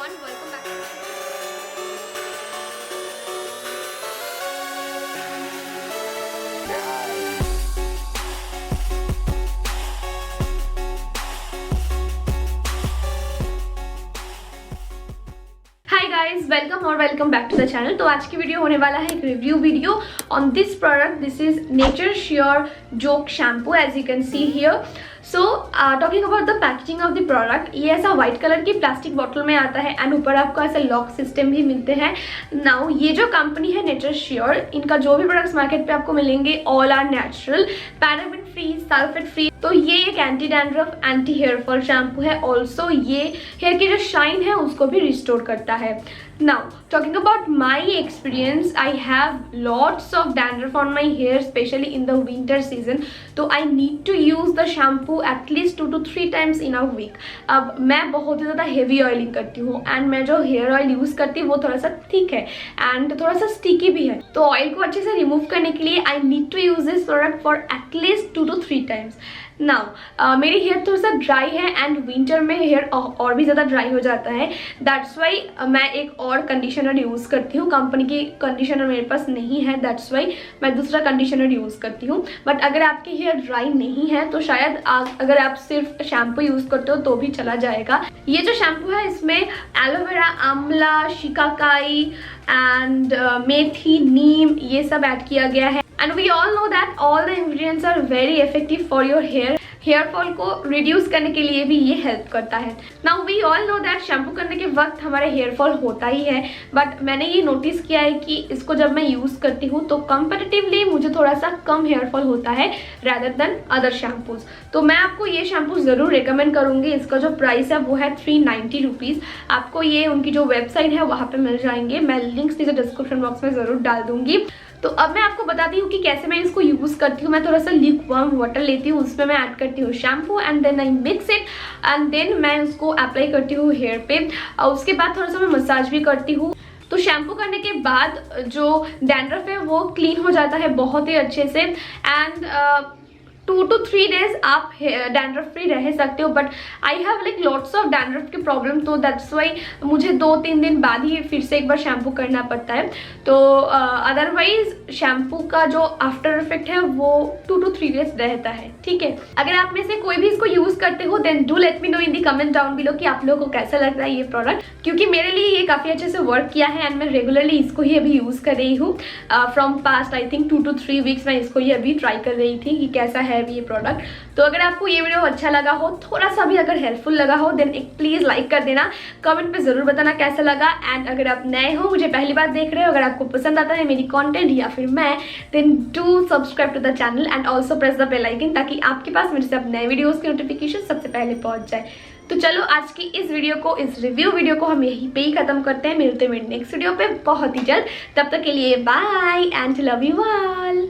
everyone, welcome back. Hi guys, welcome back to the channel. तो आज की video होने वाला है एक review video on this product. This is nature sure joke shampoo, as you can see here. So talking about the packaging of the product, ये ऐसा white colour की प्लास्टिक बॉटल में आता है एंड ऊपर आपको ऐसे लॉक सिस्टम भी मिलते हैं। नाउ ये जो कंपनी है नेचर श्योर, इनका जो भी प्रोडक्ट्स मार्केट पे आपको मिलेंगे all are natural, paraben free, sulphate free. तो ये एक anti dandruff, anti hair fall shampoo है। ऑल्सो ये हेयर की जो शाइन है उसको भी रिस्टोर करता है। Now, talking about my experience, I have lots of dandruff on my hair, especially in the winter season. तो I need to use the shampoo at least 2 to 3 times in a week. अब मैं बहुत ही ज़्यादा heavy oiling करती हूँ and मैं जो hair oil use करती हूँ वो थोड़ा सा थिक है एंड थोड़ा सा स्टिकी भी है। तो ऑयल को अच्छे से रिमूव करने के लिए I need to use this product for at least 2 to 3 times. Now मेरी हेयर थोड़ा सा ड्राई है एंड विंटर में हेयर और भी ज़्यादा ड्राई हो जाता है। दैट्स वाई मैं एक और कंडीशनर यूज़ करती हूँ। कंपनी की कंडीशनर मेरे पास नहीं है, दैट्स वाई मैं दूसरा कंडीशनर यूज़ करती हूँ। बट अगर आपकी हेयर ड्राई नहीं है तो शायद अगर आप सिर्फ शैम्पू यूज़ करते हो तो भी चला जाएगा। ये जो शैम्पू है इसमें एलोवेरा, आंवला, शिकाकाई एंड मेथी, नीम ये सब ऐड किया गया है। And we all know that all the ingredients are very effective for your hair. Hair fall को रिड्यूस करने के लिए भी ये हेल्प करता है। Now we all know that shampoo करने के वक्त हमारे हेयर फॉल होता ही है, बट मैंने ये नोटिस किया है कि इसको जब मैं यूज़ करती हूँ तो कंपैरेटिवली मुझे थोड़ा सा कम हेयर फॉल होता है रैदर देन अदर शैम्पूज। तो मैं आपको ये शैम्पू ज़रूर रिकमेंड करूँगी। इसका जो प्राइस है वो है 390 रुपीज़। आपको ये उनकी जो वेबसाइट है वहाँ पर मिल जाएंगे। मैं लिंक्स नीचे डिस्क्रिप्शन बॉक्स में ज़रूर डाल दूँगी। तो अब मैं आपको बताती हूँ कि कैसे मैं इसको यूज़ करती हूँ। मैं थोड़ा सा ल्यूकवार्म वाटर लेती हूँ, उसमें मैं ऐड करती हूँ shampoo and then I mix it and then मैं उसको अप्लाई करती हूँ हेयर पे। और उसके बाद थोड़ा सा मैं मसाज भी करती हूँ। तो शैम्पू करने के बाद जो डैंड्रफ है वो क्लीन हो जाता है बहुत ही अच्छे से एंड 2 to 3 डेज आप डैंड्रफ फ्री रह सकते हो। But I have like lots of dandruff के प्रॉब्लम, तो दैट्स वाई मुझे 2-3 दिन बाद ही फिर से एक बार शैम्पू करना पड़ता है। तो अदरवाइज शैम्पू का जो आफ्टर इफेक्ट है वो 2 to 3 डेज रहता है। ठीक है, अगर आप में से कोई भी इसको यूज़ करते हो then do let me know in the comment down below कि आप लोगों को कैसा लग रहा है ये प्रोडक्ट, क्योंकि मेरे लिए ये काफ़ी अच्छे से वर्क किया है एंड मैं रेगुलरली इसको ही अभी यूज़ कर रही हूँ। From past I think 2 to 3 weeks मैं इसको ही अभी ट्राई कर रही थी कि कैसा है ये प्रोडक्ट। तो अगर आपको ये वीडियो अच्छा लगा हो, थोड़ा सा भी अगर हेल्पफुल लगा हो, देन एक प्लीज लाइक कर देना, कमेंट पे जरूर बताना कैसा लगा। एंड अगर आप नए हो, मुझे पहली बार देख रहे हो, अगर आपको पसंद आता है मेरी कंटेंट या फिर मैं, then do subscribe to the channel and also press the bell icon, ताकि आपके पास मेरे से अब नए वीडियोस की नोटिफिकेशन सबसे पहले पहुंच जाए। तो चलो आज की इस वीडियो को, इस रिव्यू वीडियो को हम यहीं पे ही खत्म करते हैं। मिलते हैं मेरे नेक्स्ट वीडियो पे बहुत ही जल्द। तब तक के लिए bye and love you all.